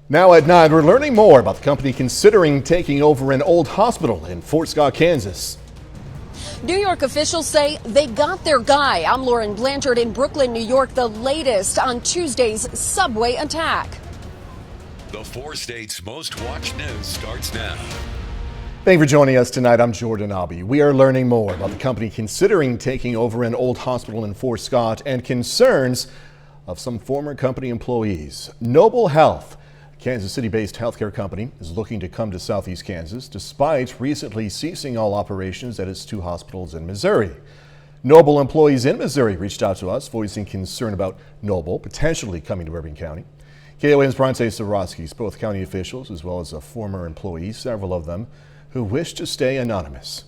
Now at 9, we're learning more about the company considering taking over an old hospital in Fort Scott, Kansas. New York officials say they got their guy. I'm Lauren Blanchard in Brooklyn, New York. The latest on Tuesday's subway attack. The 4 states' most watched news starts now. Thank you for joining us tonight. I'm Jordan Abbey. We are learning more about the company considering taking over an old hospital in Fort Scott and concerns of some former company employees. Noble Health, a Kansas City-based healthcare company, is looking to come to Southeast Kansas despite recently ceasing all operations at its 2 hospitals in Missouri. Noble employees in Missouri reached out to us, voicing concern about Noble potentially coming to Bourbon County. KOAN's Bronte Sorosky spoke with county officials as well as a former employee, several of them who wish to stay anonymous.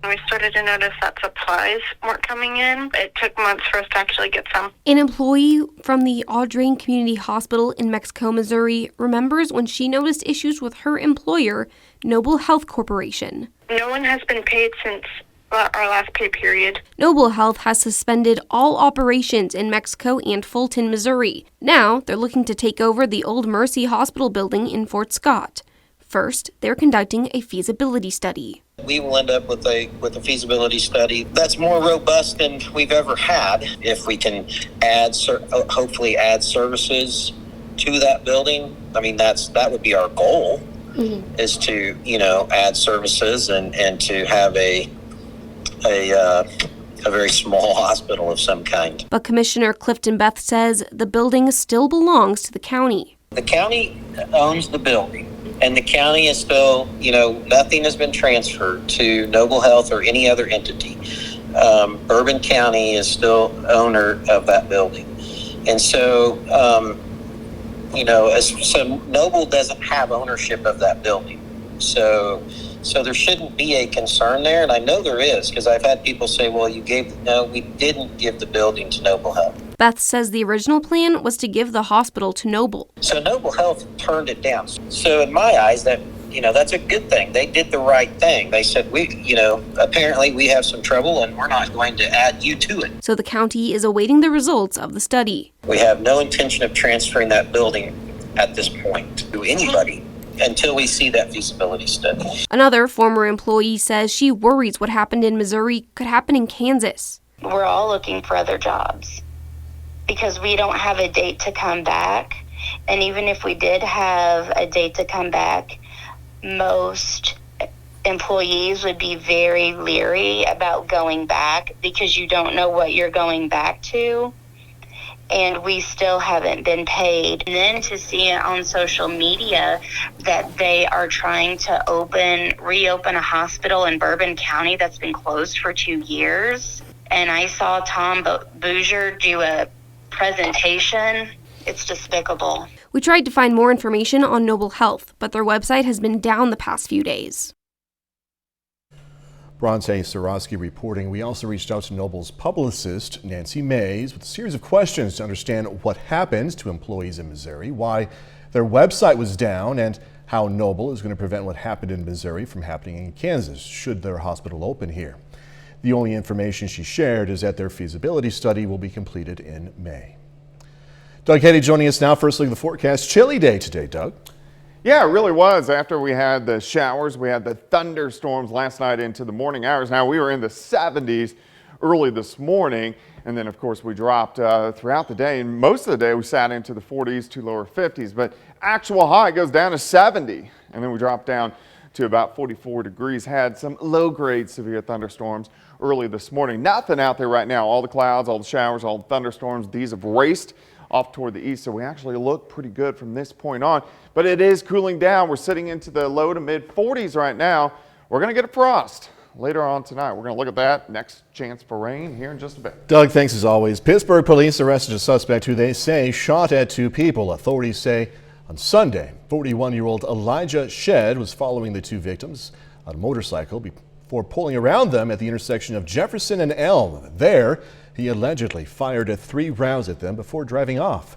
We started to notice that supplies weren't coming in. It took months for us to actually get some. An employee from the Audrain Community Hospital in Mexico, Missouri, remembers when she noticed issues with her employer, Noble Health Corporation. No one has been paid since our last pay period. Noble Health has suspended all operations in Mexico and Fulton, Missouri. Now they're looking to take over the old Mercy Hospital building in Fort Scott. First, they're conducting a feasibility study. We will end up with a feasibility study that's more robust than we've ever had. If we can hopefully add services to that building, I mean that would be our goal, is to add services and to have a very small hospital of some kind. But Commissioner Clifton Beth says the building still belongs to the county. The county owns the building. And the county is still, nothing has been transferred to Noble Health or any other entity. Bourbon County is still owner of that building. And so, so Noble doesn't have ownership of that building. So there shouldn't be a concern there. And I know there is, because I've had people say, well, no, we didn't give the building to Noble Health. Beth says the original plan was to give the hospital to Noble. So Noble Health turned it down. So in my eyes, that's a good thing. They did the right thing. They said, apparently we have some trouble and we're not going to add you to it. So the county is awaiting the results of the study. We have no intention of transferring that building at this point to anybody until we see that feasibility study. Another former employee says she worries what happened in Missouri could happen in Kansas. We're all looking for other jobs because we don't have a date to come back. And even if we did have a date to come back, most employees would be very leery about going back because you don't know what you're going back to. And we still haven't been paid. And then to see it on social media that they are trying to reopen a hospital in Bourbon County that's been closed for 2 years. And I saw Tom Bouger do a presentation. It's despicable. We tried to find more information on Noble Health, but their website has been down the past few days. Bronte Sorosky reporting. We also reached out to Noble's publicist, Nancy Mays, with a series of questions to understand what happens to employees in Missouri, why their website was down, and how Noble is going to prevent what happened in Missouri from happening in Kansas, should their hospital open here. The only information she shared is that their feasibility study will be completed in May. Doug Heddy joining us now. First look at the forecast. Chilly day today, Doug. Yeah, it really was. After we had the showers, we had the thunderstorms last night into the morning hours. Now we were in the 70s early this morning, and then of course we dropped throughout the day, and most of the day we sat into the 40s to lower 50s, but actual high goes down to 70, and then we dropped down to about 44 degrees. Had some low-grade severe thunderstorms early this morning. Nothing out there right now. All the clouds, all the showers, all the thunderstorms, these have raced off toward the east, so we actually look pretty good from this point on, but it is cooling down. We're sitting into the low to mid 40s right now. We're going to get a frost later on tonight. We're going to look at that. Next chance for rain here in just a bit. Doug, thanks as always. Pittsburgh police arrested a suspect who they say shot at 2 people. Authorities say on Sunday, 41-year-old Elijah Shedd was following the 2 victims on a motorcycle before pulling around them at the intersection of Jefferson and Elm. There, he allegedly fired 3 rounds at them before driving off.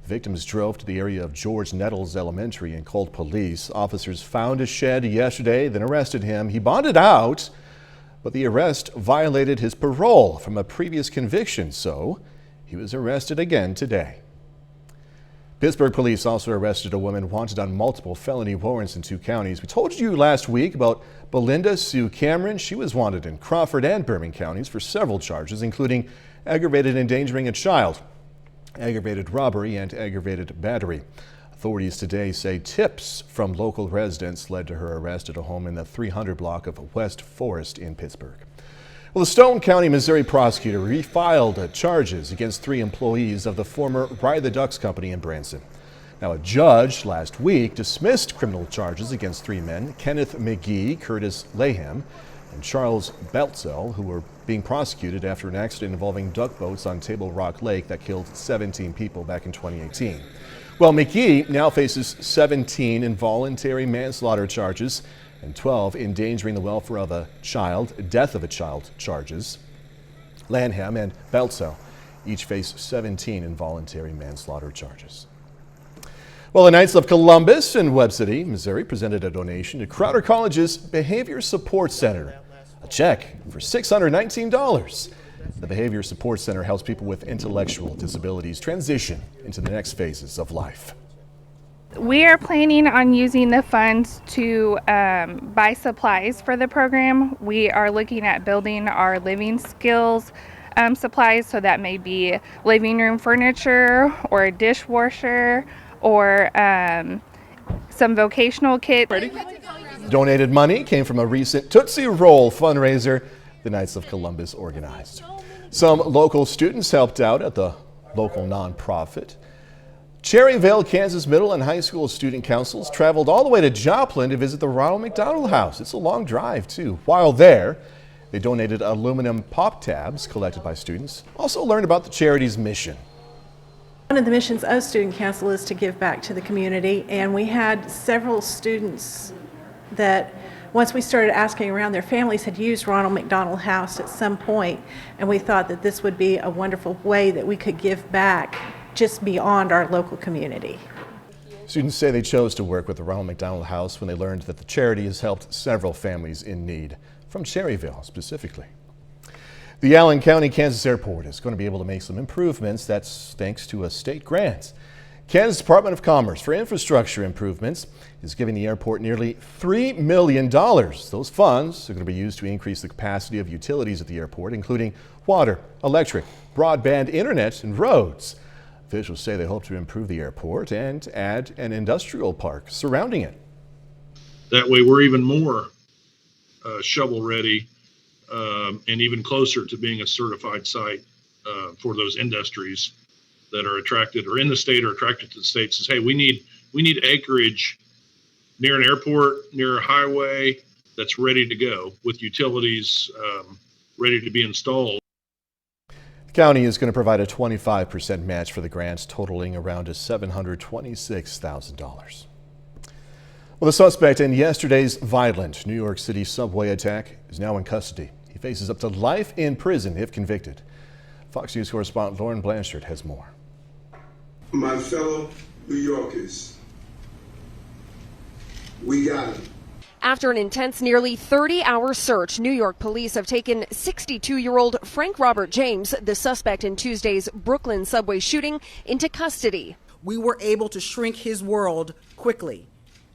The victims drove to the area of George Nettles Elementary and called police. Officers found Shedd yesterday, then arrested him. He bonded out, but the arrest violated his parole from a previous conviction, so he was arrested again today. Pittsburgh police also arrested a woman wanted on multiple felony warrants in 2 counties. We told you last week about Belinda Sue Cameron. She was wanted in Crawford and Birmingham counties for several charges, including aggravated endangering a child, aggravated robbery, and aggravated battery. Authorities today say tips from local residents led to her arrest at a home in the 300 block of West Forest in Pittsburgh. Well, the Stone County, Missouri prosecutor refiled charges against 3 employees of the former Ride the Ducks company in Branson. Now, a judge last week dismissed criminal charges against 3 men, Kenneth McGee, Curtis Laham, and Charles Beltzel, who were being prosecuted after an accident involving duck boats on Table Rock Lake that killed 17 people back in 2018. Well, McGee now faces 17 involuntary manslaughter charges and 12 endangering the welfare of a child, death of a child charges. Lanham and Beltzel each face 17 involuntary manslaughter charges. Well, the Knights of Columbus in Webb City, Missouri, presented a donation to Crowder College's Behavior Support Center, a check for $619. The Behavior Support Center helps people with intellectual disabilities transition into the next phases of life. We are planning on using the funds to buy supplies for the program. We are looking at building our living skills supplies, so that may be living room furniture or a dishwasher or some vocational kits. Donated money came from a recent Tootsie Roll fundraiser the Knights of Columbus organized. Some local students helped out at the local nonprofit. Cherryvale, Kansas Middle and High School student councils traveled all the way to Joplin to visit the Ronald McDonald House. It's a long drive, too. While there, they donated aluminum pop tabs collected by students. Also learned about the charity's mission. One of the missions of Student Council is to give back to the community, and we had several students that once we started asking around, their families had used Ronald McDonald House at some point, and we thought that this would be a wonderful way that we could give back just beyond our local community. Students say they chose to work with the Ronald McDonald House when they learned that the charity has helped several families in need, from Cherryvale specifically. The Allen County, Kansas Airport is going to be able to make some improvements. That's thanks to a state grant. Kansas Department of Commerce for infrastructure improvements is giving the airport nearly $3 million. Those funds are going to be used to increase the capacity of utilities at the airport, including water, electric, broadband internet, and roads. Officials say they hope to improve the airport and add an industrial park surrounding it. That way we're even more shovel ready and even closer to being a certified site for those industries that are attracted or in the state or attracted to the state. Says, hey, we need acreage near an airport, near a highway that's ready to go with utilities ready to be installed. The county is going to provide a 25% match for the grants, totaling around $726,000. Well, the suspect in yesterday's violent New York City subway attack is now in custody. He faces up to life in prison if convicted. Fox News correspondent Lauren Blanchard has more. My fellow New Yorkers, we got him. After an intense, nearly 30-hour search, New York police have taken 62-year-old Frank Robert James, the suspect in Tuesday's Brooklyn subway shooting, into custody. We were able to shrink his world quickly.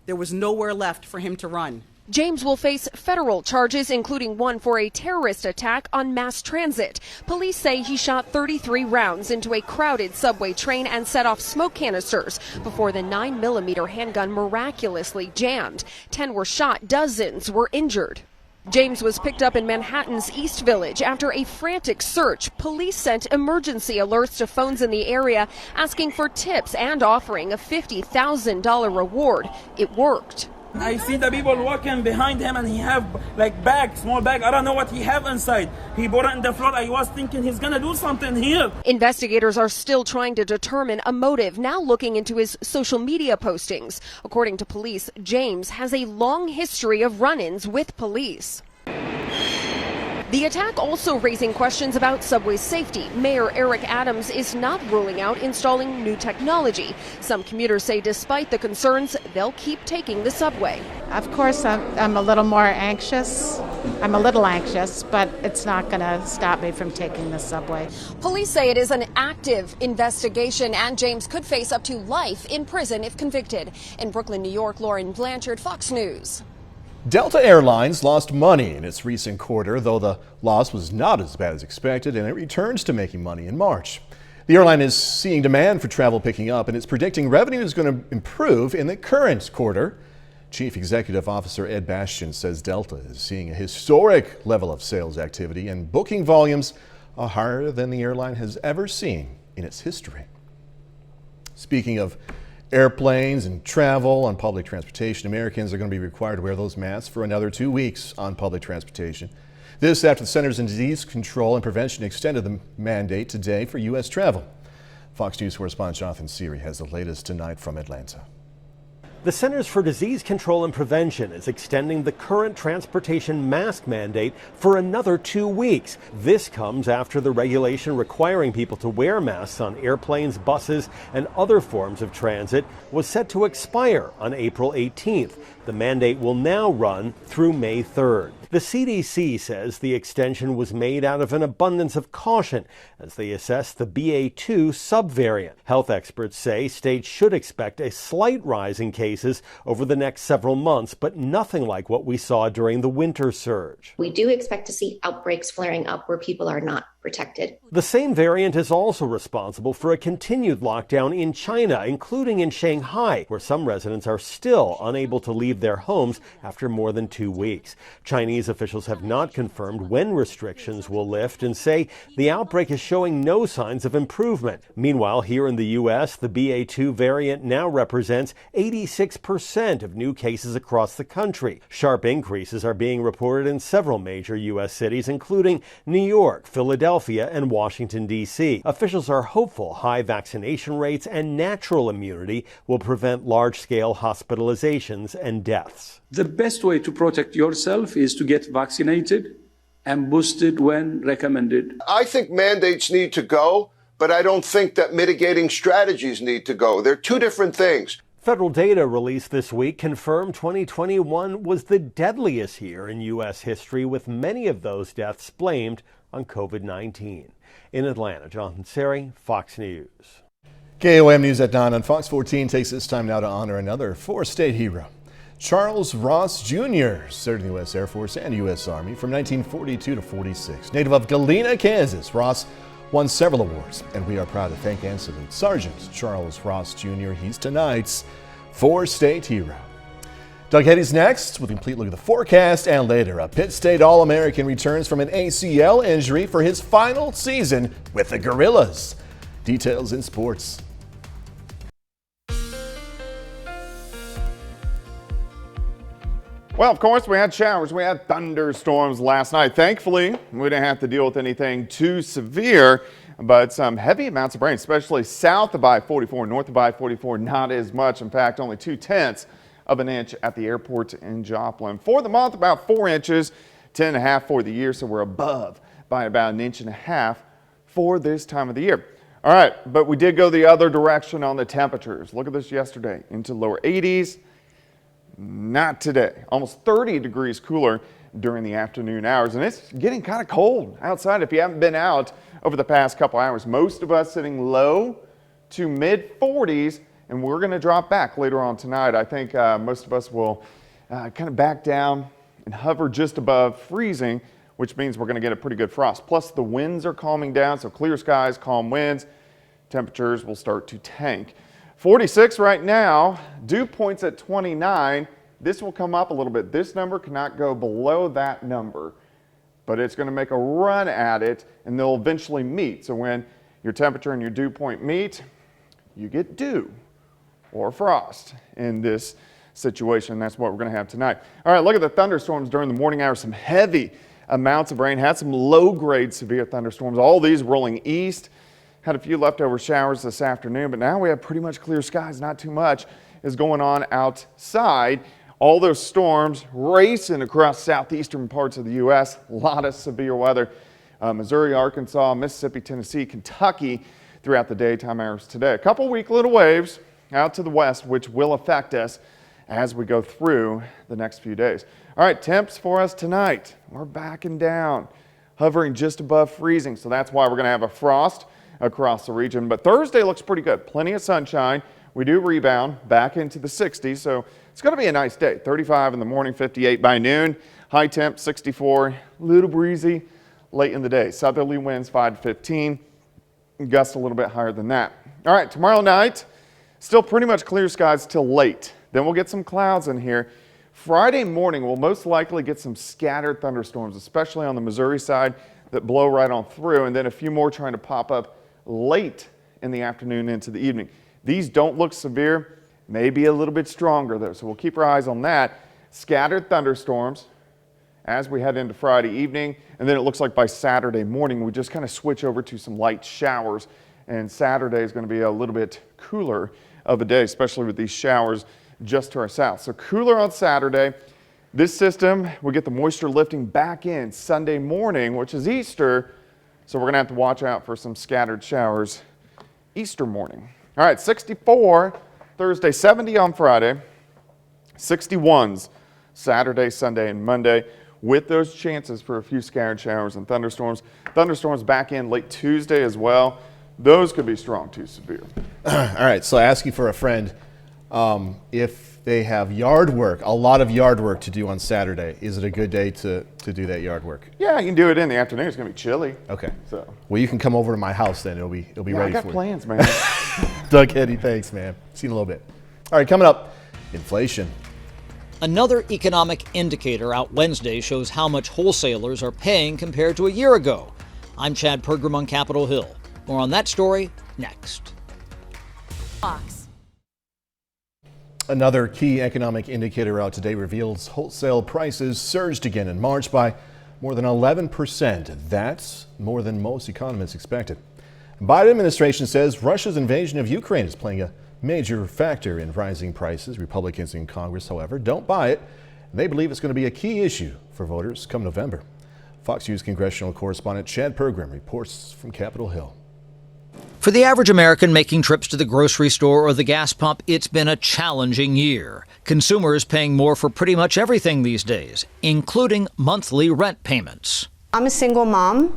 There was nowhere left for him to run. James will face federal charges, including one for a terrorist attack on mass transit. Police say he shot 33 rounds into a crowded subway train and set off smoke canisters before the 9mm handgun miraculously jammed. 10 were shot, dozens were injured. James was picked up in Manhattan's East Village after a frantic search. Police sent emergency alerts to phones in the area asking for tips and offering a $50,000 reward. It worked. I see the people walking behind him and he have like bag, small bag. I don't know what he have inside. He bought it on the floor. I was thinking he's gonna do something here. Investigators are still trying to determine a motive, now looking into his social media postings. According to police, James has a long history of run-ins with police. The attack also raising questions about subway safety. Mayor Eric Adams is not ruling out installing new technology. Some commuters say despite the concerns, they'll keep taking the subway. Of course, I'm a little more anxious I'm a little anxious, but it's not going to stop me from taking the subway. Police say it is an active investigation, and James could face up to life in prison if convicted. In Brooklyn, New York, Lauren Blanchard, Fox News. Delta Airlines lost money in its recent quarter, though the loss was not as bad as expected, and it returns to making money in March. The airline is seeing demand for travel picking up, and it's predicting revenue is going to improve in the current quarter. Chief Executive Officer Ed Bastian says Delta is seeing a historic level of sales activity, and booking volumes are higher than the airline has ever seen in its history. Speaking of airplanes and travel on public transportation, Americans are going to be required to wear those masks for another 2 weeks on public transportation. This after the Centers for Disease Control and Prevention extended the mandate today for U.S. travel. Fox News correspondent Jonathan Seary has the latest tonight from Atlanta. The Centers for Disease Control and Prevention is extending the current transportation mask mandate for another 2 weeks. This comes after the regulation requiring people to wear masks on airplanes, buses, and other forms of transit was set to expire on April 18th. The mandate will now run through May 3rd. The CDC says the extension was made out of an abundance of caution as they assess the BA.2 subvariant. Health experts say states should expect a slight rise in cases over the next several months, but nothing like what we saw during the winter surge. We do expect to see outbreaks flaring up where people are not protected. The same variant is also responsible for a continued lockdown in China, including in Shanghai, where some residents are still unable to leave their homes after more than 2 weeks. Chinese officials have not confirmed when restrictions will lift and say the outbreak is showing no signs of improvement. Meanwhile, here in the U.S., the BA.2 variant now represents 86% of new cases across the country. Sharp increases are being reported in several major U.S. cities, including New York, Philadelphia, and Washington, D.C. Officials are hopeful high vaccination rates and natural immunity will prevent large-scale hospitalizations and deaths. The best way to protect yourself is to get vaccinated and boosted when recommended. I think mandates need to go, but I don't think that mitigating strategies need to go. They're two different things. Federal data released this week confirmed 2021 was the deadliest year in U.S. history, with many of those deaths blamed on COVID-19. In Atlanta, Jonathan Seary, Fox News. KOM News at 9 on Fox 14 takes this time now to honor another four-state hero. Charles Ross Jr. served in the U.S. Air Force and U.S. Army from 1942 to 46. Native of Galena, Kansas, Ross won several awards, and we are proud to thank and salute Sergeant Charles Ross Jr. He's tonight's four-state hero. Doug Heddy's next with a complete look at the forecast, and later a Pitt State All-American returns from an ACL injury for his final season with the Gorillas. Details in sports. Well, of course, we had showers. We had thunderstorms last night. Thankfully, we didn't have to deal with anything too severe, but some heavy amounts of rain, especially south of I-44, north of I-44, not as much. In fact, only 0.2 of an inch at the airport in Joplin. For the month, about 4 inches, 10.5 for the year, so we're above by about 1.5 inches for this time of the year. All right, but we did go the other direction on the temperatures. Look at this yesterday, into lower 80s. Not today. Almost 30 degrees cooler during the afternoon hours, and it's getting kind of cold outside if you haven't been out over the past couple hours. Most of us sitting low to mid 40s, and we're going to drop back later on tonight. I think most of us will kind of back down and hover just above freezing, which means we're going to get a pretty good frost. Plus the winds are calming down, so clear skies, calm winds. Temperatures will start to tank. 46 right now, dew points at 29. This will come up a little bit. This number cannot go below that number, but it's going to make a run at it, and they'll eventually meet. So when your temperature and your dew point meet, you get dew or frost in this situation. That's what we're going to have tonight. All right, look at the thunderstorms during the morning hours. Some heavy amounts of rain. Had some low-grade severe thunderstorms. All these rolling east. Had a few leftover showers this afternoon, but now we have pretty much clear skies. Not too much is going on outside. All those storms racing across southeastern parts of the U.S. A lot of severe weather. Missouri, Arkansas, Mississippi, Tennessee, Kentucky throughout the daytime hours today. A couple weak little waves out to the west, which will affect us as we go through the next few days. All right, temps for us tonight. We're backing down, hovering just above freezing. So that's why we're going to have a frost across the region. But Thursday looks pretty good. Plenty of sunshine. We do rebound back into the 60s. So it's going to be a nice day. 35 in the morning, 58 by noon. High temp, 64. A little breezy late in the day. Southerly winds 5 to 15. Gusts a little bit higher than that. All right, tomorrow night, still pretty much clear skies till late. Then we'll get some clouds in here. Friday morning, we'll most likely get some scattered thunderstorms, especially on the Missouri side, that blow right on through, and then a few more trying to pop up late in the afternoon into the evening. These don't look severe, maybe a little bit stronger though, so we'll keep our eyes on that. Scattered thunderstorms as we head into Friday evening, and then it looks like by Saturday morning we just kind of switch over to some light showers, and Saturday is going to be a little bit cooler of a day, especially with these showers just to our south. So cooler on Saturday. This system will get the moisture lifting back in Sunday morning, which is Easter, so we're going to have to watch out for some scattered showers Easter morning. All right, 64 Thursday, 70 on Friday, 61s Saturday, Sunday, and Monday, with those chances for a few scattered showers and thunderstorms. Thunderstorms back in late Tuesday as well. Those could be strong to severe. All right, so asking for a friend, if they have yard work, a lot of yard work to do on Saturday, is it a good day to do that yard work? Yeah, you can do it in the afternoon. It's going to be chilly. Okay. So. Well, you can come over to my house then. It'll be ready for you. I got plans, man. Doug Heddy, thanks, man. See you in a little bit. All right, coming up, inflation. Another economic indicator out Wednesday shows how much wholesalers are paying compared to a year ago. I'm Chad Pergram on Capitol Hill. More on that story next. Fox. Another key economic indicator out today reveals wholesale prices surged again in March by more than 11%. That's more than most economists expected. The Biden administration says Russia's invasion of Ukraine is playing a major factor in rising prices. Republicans in Congress, however, don't buy it. They believe it's going to be a key issue for voters come November. Fox News congressional correspondent Chad Pergram reports from Capitol Hill. For the average American making trips to the grocery store or the gas pump, it's been a challenging year. Consumers paying more for pretty much everything these days, including monthly rent payments. I'm a single mom,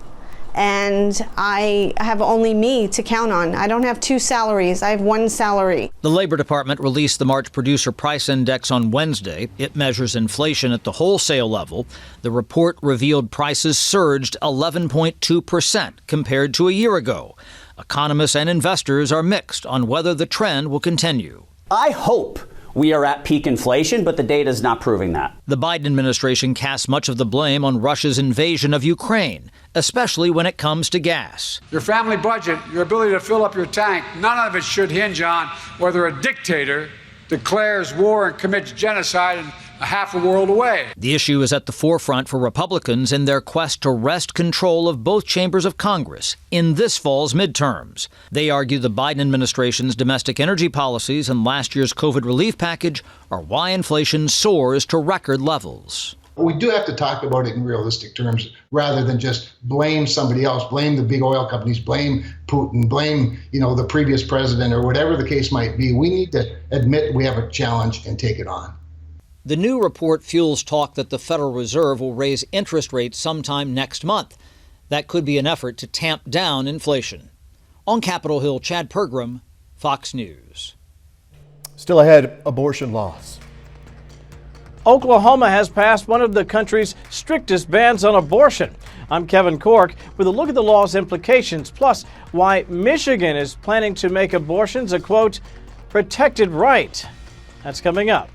and I have only me to count on. I don't have two salaries. I have one salary. The Labor Department released the March Producer Price Index on Wednesday. It measures inflation at the wholesale level. The report revealed prices surged 11.2% compared to a year ago. Economists and investors are mixed on whether the trend will continue. I hope we are at peak inflation, but the data is not proving that. The Biden administration casts much of the blame on Russia's invasion of Ukraine, especially when it comes to gas. Your family budget, your ability to fill up your tank, none of it should hinge on whether a dictator declares war and commits genocide in half a world away. The issue is at the forefront for Republicans in their quest to wrest control of both chambers of Congress in this fall's midterms. They argue the Biden administration's domestic energy policies and last year's COVID relief package are why inflation soars to record levels. We do have to talk about it in realistic terms rather than just blame somebody else, blame the big oil companies, blame Putin, blame, the previous president or whatever the case might be. We need to admit we have a challenge and take it on. The new report fuels talk that the Federal Reserve will raise interest rates sometime next month. That could be an effort to tamp down inflation. On Capitol Hill, Chad Pergram, Fox News. Still ahead, abortion laws. Oklahoma has passed one of the country's strictest bans on abortion. I'm Kevin Cork with a look at the law's implications, plus why Michigan is planning to make abortions a, quote, protected right. That's coming up.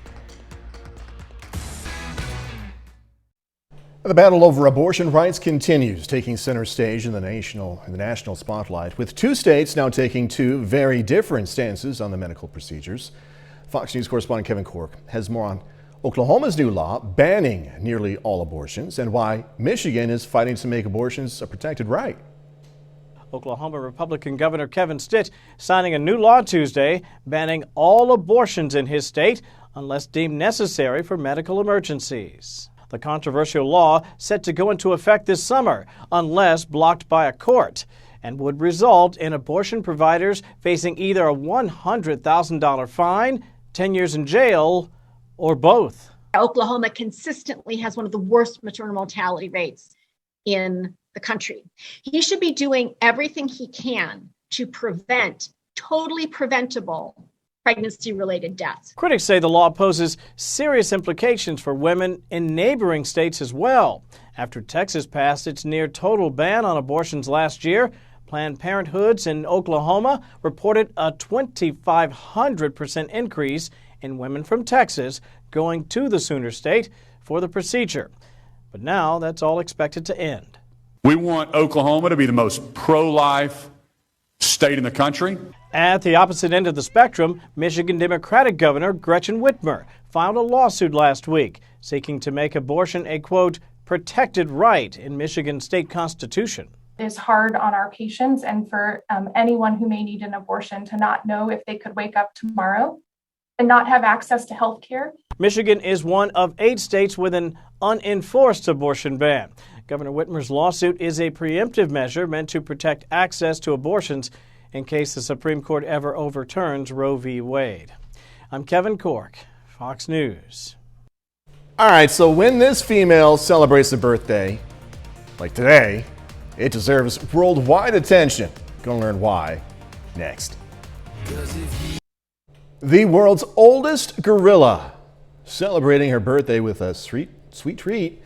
The battle over abortion rights continues, taking center stage in the national spotlight, with two states now taking two very different stances on the medical procedures. Fox News correspondent Kevin Cork has more on Oklahoma's new law banning nearly all abortions and why Michigan is fighting to make abortions a protected right. Oklahoma Republican Governor Kevin Stitt signing a new law Tuesday banning all abortions in his state unless deemed necessary for medical emergencies. The controversial law set to go into effect this summer unless blocked by a court and would result in abortion providers facing either a $100,000 fine, 10 years in jail, or both. Oklahoma consistently has one of the worst maternal mortality rates in the country. He should be doing everything he can to prevent totally preventable pregnancy-related deaths. Critics say the law poses serious implications for women in neighboring states as well. After Texas passed its near-total ban on abortions last year, Planned Parenthoods in Oklahoma reported a 2,500% increase in women from Texas going to the Sooner State for the procedure. But now that's all expected to end. We want Oklahoma to be the most pro-life state in the country. At the opposite end of the spectrum, Michigan Democratic Governor Gretchen Whitmer filed a lawsuit last week seeking to make abortion a, quote, protected right in Michigan's state constitution. It is hard on our patients and for anyone who may need an abortion to not know if they could wake up tomorrow and not have access to health care. Michigan is one of 8 states with an unenforced abortion ban. Governor Whitmer's lawsuit is a preemptive measure meant to protect access to abortions in case the Supreme Court ever overturns Roe v. Wade. I'm Kevin Cork, Fox News. All right, so when this female celebrates a birthday, like today, it deserves worldwide attention. Gonna learn why next. The world's oldest gorilla celebrating her birthday with a sweet treat.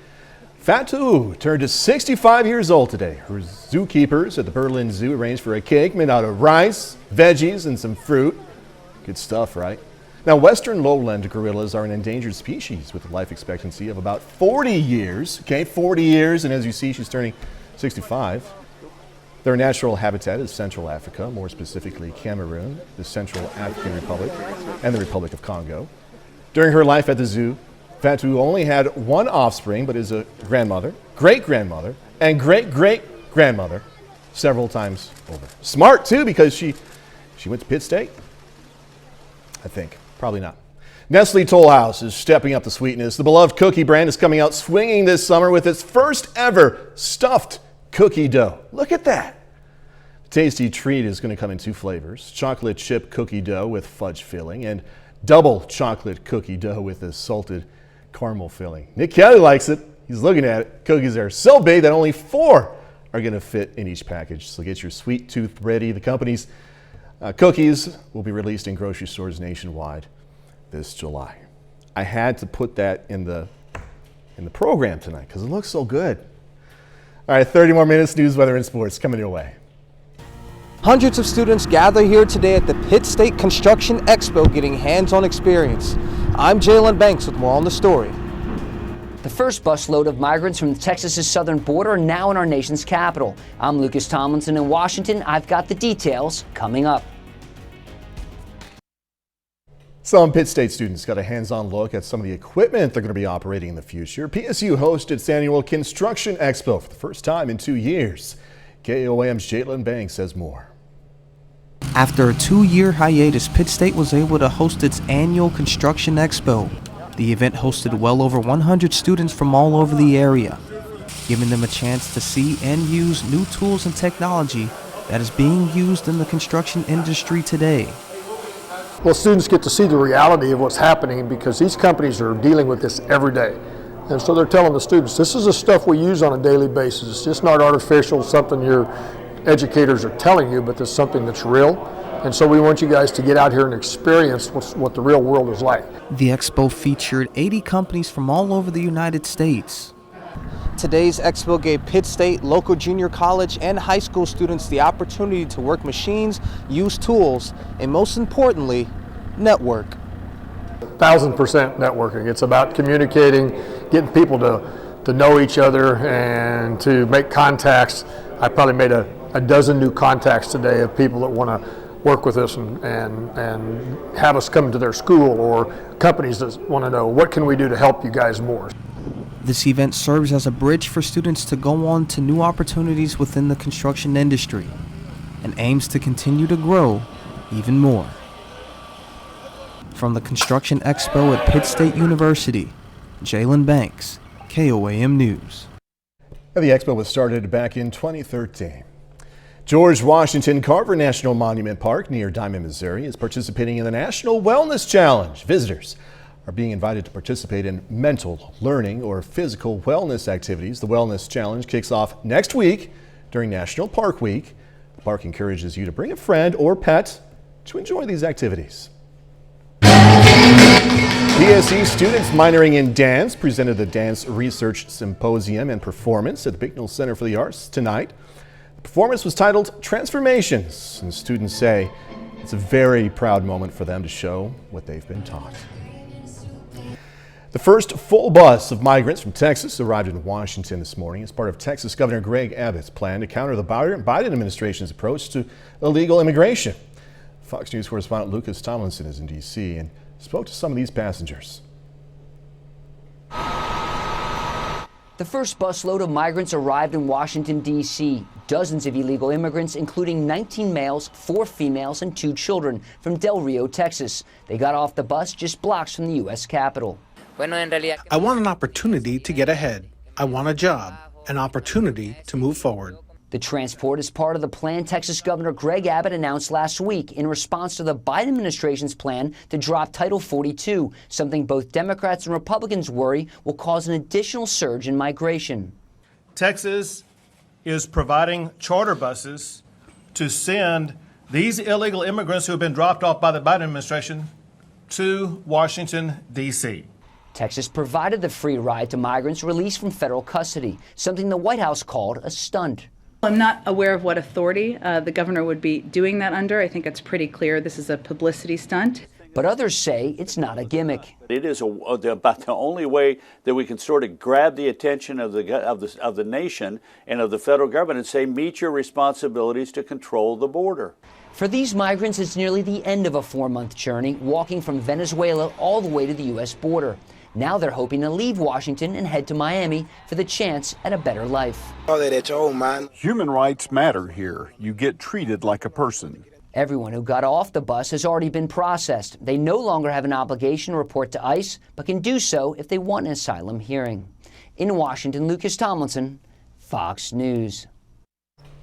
Fatu turned 65 years old today. Her zookeepers at the Berlin Zoo arranged for a cake made out of rice, veggies, and some fruit. Good stuff, right? Now, western lowland gorillas are an endangered species with a life expectancy of about 40 years. Okay, 40 years, and as you see, she's turning 65. Their natural habitat is Central Africa, more specifically Cameroon, the Central African Republic, and the Republic of Congo. During her life at the zoo, Fatu only had one offspring, but is a grandmother, great-grandmother, and great-great-grandmother several times over. Smart, too, because she went to Pitt State, I think. Probably not. Nestle Toll House is stepping up the sweetness. The beloved cookie brand is coming out swinging this summer with its first ever stuffed cookie dough. Look at that. The tasty treat is going to come in 2 flavors, chocolate chip cookie dough with fudge filling and double chocolate cookie dough with a salted caramel filling. Nick Kelly likes it. He's looking at it. Cookies are so big that only 4 are going to fit in each package. So get your sweet tooth ready. The company's cookies will be released in grocery stores nationwide this July. I had to put that in the program tonight because it looks so good. All right, 30 more minutes, news, weather, and sports coming your way. Hundreds of students gather here today at the Pitt State Construction Expo getting hands-on experience. I'm Jalen Banks with more on the story. The first busload of migrants from Texas's southern border are now in our nation's capital. I'm Lucas Tomlinson in Washington. I've got the details coming up. Some Pitt State students got a hands-on look at some of the equipment they're going to be operating in the future. PSU hosted its annual Construction Expo for the first time in 2 years. KOAM's Jalen Banks says more. After a 2-year hiatus, Pitt State was able to host its annual Construction Expo. The event hosted well over 100 students from all over the area, giving them a chance to see and use new tools and technology that is being used in the construction industry today. Well, students get to see the reality of what's happening because these companies are dealing with this every day. And so they're telling the students, this is the stuff we use on a daily basis. It's just not artificial, something your educators are telling you, but it's something that's real. And so we want you guys to get out here and experience what the real world is like. The expo featured 80 companies from all over the United States. Today's expo gave Pitt State, local junior college, and high school students the opportunity to work machines, use tools, and most importantly, network. 1,000% networking. It's about communicating, getting people to know each other and to make contacts. I probably made a dozen new contacts today of people that want to work with us and have us come to their school, or companies that want to know what can we do to help you guys more. This event serves as a bridge for students to go on to new opportunities within the construction industry and aims to continue to grow even more. From the Construction Expo at Pitt State University, Jalen Banks, KOAM News. The expo was started back in 2013. George Washington Carver National Monument Park near Diamond, Missouri is participating in the National Wellness Challenge. Visitors are being invited to participate in mental, learning, or physical wellness activities. The Wellness Challenge kicks off next week during National Park Week. The park encourages you to bring a friend or pet to enjoy these activities. BSE students minoring in dance presented the Dance Research Symposium and Performance at the Bicknell Center for the Arts tonight. The performance was titled Transformations, and students say it's a very proud moment for them to show what they've been taught. The first full bus of migrants from Texas arrived in Washington this morning as part of Texas Governor Greg Abbott's plan to counter the Biden administration's approach to illegal immigration. Fox News correspondent Lucas Tomlinson is in D.C. and spoke to some of these passengers. The first busload of migrants arrived in Washington, D.C. Dozens of illegal immigrants, including 19 males, 4 females, and 2 children from Del Rio, Texas. They got off the bus just blocks from the U.S. Capitol. I want an opportunity to get ahead. I want a job, an opportunity to move forward. The transport is part of the plan Texas Governor Greg Abbott announced last week in response to the Biden administration's plan to drop Title 42, something both Democrats and Republicans worry will cause an additional surge in migration. Texas is providing charter buses to send these illegal immigrants who have been dropped off by the Biden administration to Washington, D.C. Texas provided the free ride to migrants released from federal custody, something the White House called a stunt. I'm not aware of what authority the governor would be doing that under. I think it's pretty clear this is a publicity stunt. But others say it's not a gimmick. It is about the only way that we can sort of grab the attention of the nation and of the federal government and say, meet your responsibilities to control the border. For these migrants, it's nearly the end of a 4-month journey, walking from Venezuela all the way to the U.S. border. Now they're hoping to leave Washington and head to Miami for the chance at a better life. Human rights matter here. You get treated like a person. Everyone who got off the bus has already been processed. They no longer have an obligation to report to ICE, but can do so if they want an asylum hearing. In Washington, Lucas Tomlinson, Fox News.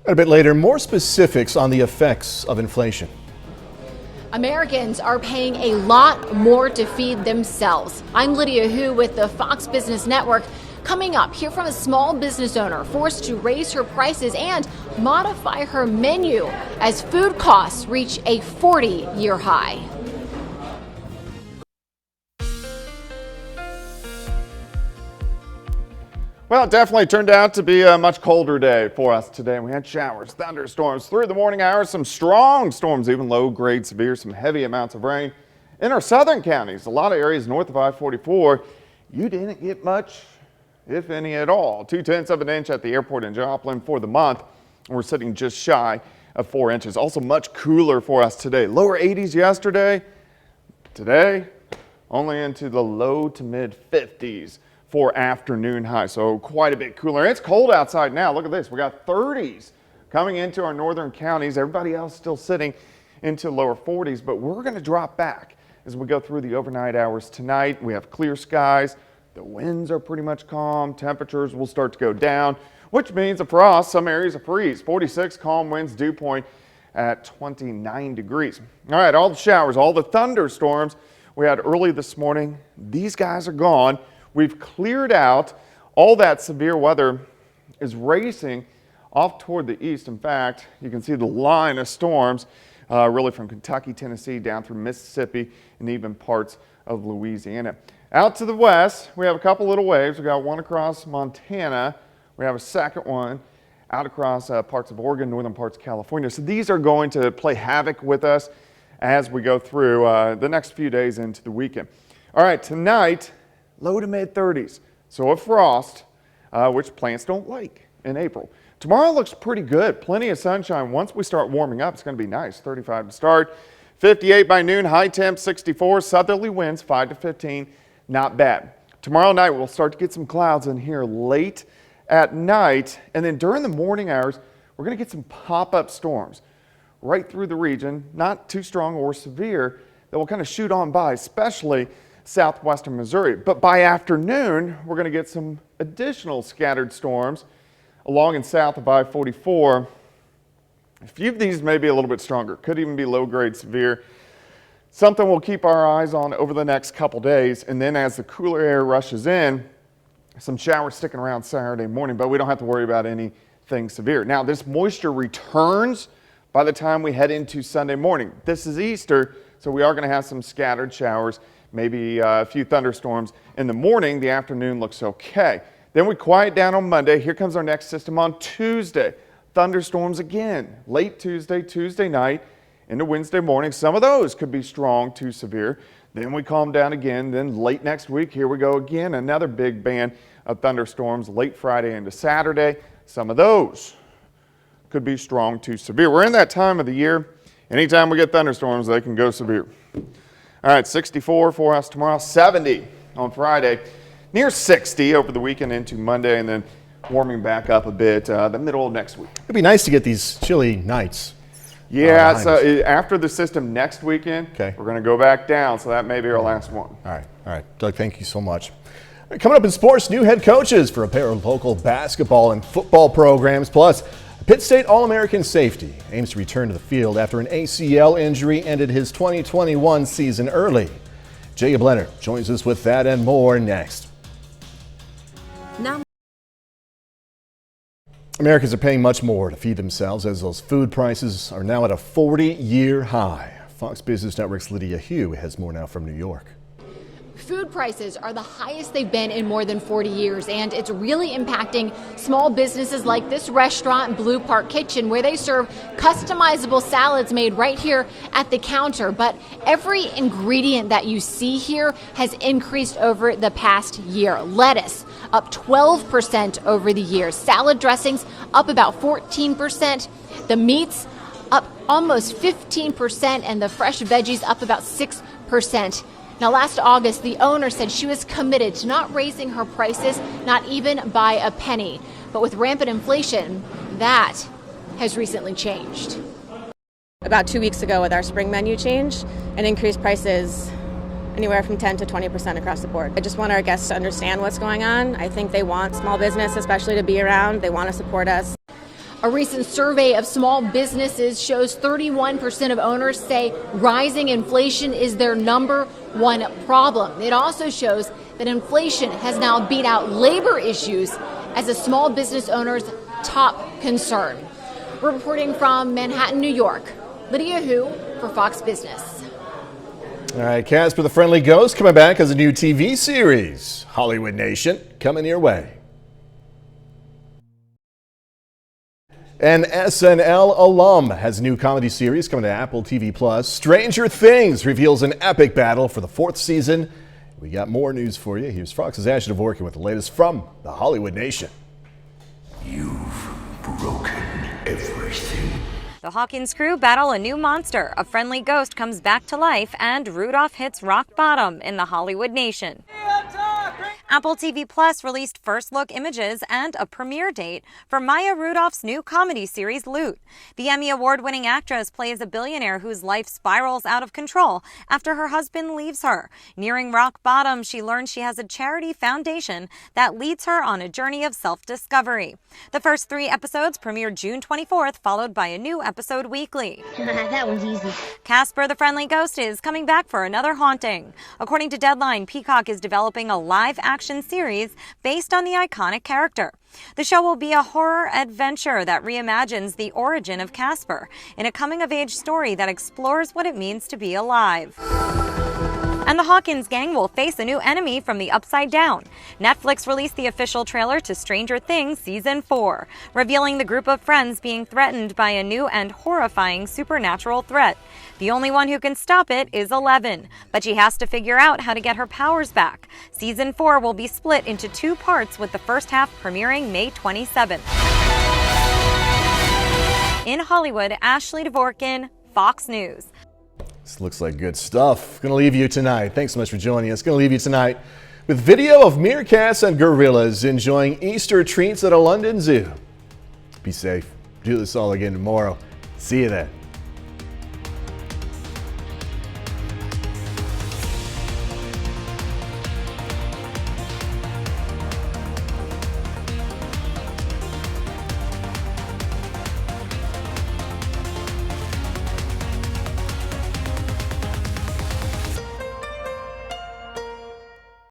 A bit later, more specifics on the effects of inflation. Americans are paying a lot more to feed themselves. I'm Lydia Hu with the Fox Business Network. Coming up, hear from a small business owner forced to raise her prices and modify her menu as food costs reach a 40-year high. Well, it definitely turned out to be a much colder day for us today. We had showers, thunderstorms through the morning hours, some strong storms, even low-grade severe, some heavy amounts of rain. In our southern counties, a lot of areas north of I-44, you didn't get much, if any at all. 2/10 of an inch at the airport in Joplin for the month. We're sitting just shy of 4 inches. Also much cooler for us today. Lower 80s yesterday. Today, only into the low to mid 50s. For afternoon high, so quite a bit cooler. It's cold outside now. Look at this. We got 30s coming into our northern counties. Everybody else still sitting into lower 40s, but we're going to drop back as we go through the overnight hours tonight. We have clear skies. The winds are pretty much calm. Temperatures will start to go down, which means for us, some areas of freeze. 46 calm winds, dew point at 29 degrees. All right, all the showers, all the thunderstorms we had early this morning, these guys are gone. We've cleared out. All that severe weather is racing off toward the east. In fact, you can see the line of storms really from Kentucky, Tennessee, down through Mississippi, and even parts of Louisiana. Out to the west, we have a couple little waves. We got one across Montana. We have a second one out across parts of Oregon, northern parts of California. So these are going to play havoc with us as we go through the next few days into the weekend. All right, tonight, low to mid 30s. So a frost, which plants don't like in April. Tomorrow looks pretty good. Plenty of sunshine. Once we start warming up, it's going to be nice. 35 to start, 58 by noon, high temp 64, southerly winds 5 to 15. Not bad. Tomorrow night, we'll start to get some clouds in here late at night. And then during the morning hours, we're going to get some pop-up storms right through the region. Not too strong or severe, that will kind of shoot on by, especially southwestern Missouri. But by afternoon, we're going to get some additional scattered storms along and south of I-44. A few of these may be a little bit stronger. Could even be low-grade severe. something we'll keep our eyes on over the next couple days. And then as the cooler air rushes in, some showers sticking around Saturday morning, but we don't have to worry about anything severe. Now, this moisture returns by the time we head into Sunday morning. This is Easter, so we are going to have some scattered showers, maybe a few thunderstorms in the morning. The afternoon looks okay. Then we quiet down on Monday. Here comes our next system on Tuesday. Thunderstorms again, late Tuesday night into Wednesday morning. Some of those could be strong to severe. Then we calm down again. Then late next week, here we go again. Another big band of thunderstorms late Friday into Saturday. Some of those could be strong to severe. We're in that time of the year. Anytime we get thunderstorms, they can go severe. All right, 64 for us tomorrow, 70 on Friday, near 60 over the weekend into Monday, and then warming back up a bit the middle of next week. It'd be nice to get these chilly nights. Yeah, so after the system next weekend, we're going to go back down, so that may be our last one. All right. Doug, thank you so much. Coming up in sports, new head coaches for a pair of local basketball and football programs, plus Pitt State All-American safety aims to return to the field after an ACL injury ended his 2021 season early. Jacob Leonard joins us with that and more next. Americans are paying much more to feed themselves as those food prices are now at a 40-year high. Fox Business Network's Lydia Hugh has more now from New York. Food prices are the highest they've been in more than 40 years, and it's really impacting small businesses like this restaurant, Blue Park Kitchen, where they serve customizable salads made right here at the counter. But every ingredient that you see here has increased over the past year. Lettuce up 12% over the year. Salad dressings up about 14%. The meats up almost 15%, and the fresh veggies up about 6%. Now, last August, the owner said she was committed to not raising her prices, not even by a penny. But with rampant inflation, that has recently changed. About 2 weeks ago with our spring menu change and increased prices anywhere from 10 to 20% across the board. I just want our guests to understand what's going on. I think they want small business, especially, to be around. They want to support us. A recent survey of small businesses shows 31% of owners say rising inflation is their number one problem. It also shows that inflation has now beat out labor issues as a small business owner's top concern. We're reporting from Manhattan, New York. Lydia Hu for Fox Business. All right, Casper the Friendly Ghost coming back as a new TV series. Hollywood Nation coming your way. An SNL alum has a new comedy series coming to Apple TV+. Stranger Things reveals an epic battle for the 4th season. We got more news for you. Here's Fox's Ash Dvorkin with the latest from the Hollywood Nation. You've broken everything. The Hawkins crew battle a new monster. A friendly ghost comes back to life, and Rudolph hits rock bottom in the Hollywood Nation. Apple TV Plus released first look images and a premiere date for Maya Rudolph's new comedy series, Loot. The Emmy Award-winning actress plays a billionaire whose life spirals out of control after her husband leaves her. Nearing rock bottom, she learns she has a charity foundation that leads her on a journey of self-discovery. The first 3 episodes premiered June 24th, followed by a new episode weekly. That one's easy. Casper the Friendly Ghost is coming back for another haunting. According to Deadline, Peacock is developing a live-action series based on the iconic character. The show will be a horror adventure that reimagines the origin of Casper in a coming-of-age story that explores what it means to be alive. And the Hawkins gang will face a new enemy from the Upside Down. Netflix released the official trailer to Stranger Things Season 4, revealing the group of friends being threatened by a new and horrifying supernatural threat. The only one who can stop it is Eleven, but she has to figure out how to get her powers back. Season 4 will be split into 2 parts, with the first half premiering May 27th. In Hollywood, Ashley Dvorkin, Fox News. This looks like good stuff. Gonna leave you tonight. Thanks so much for joining us. Gonna leave you tonight with video of meerkats and gorillas enjoying Easter treats at a London zoo. Be safe. Do this all again tomorrow. See you then.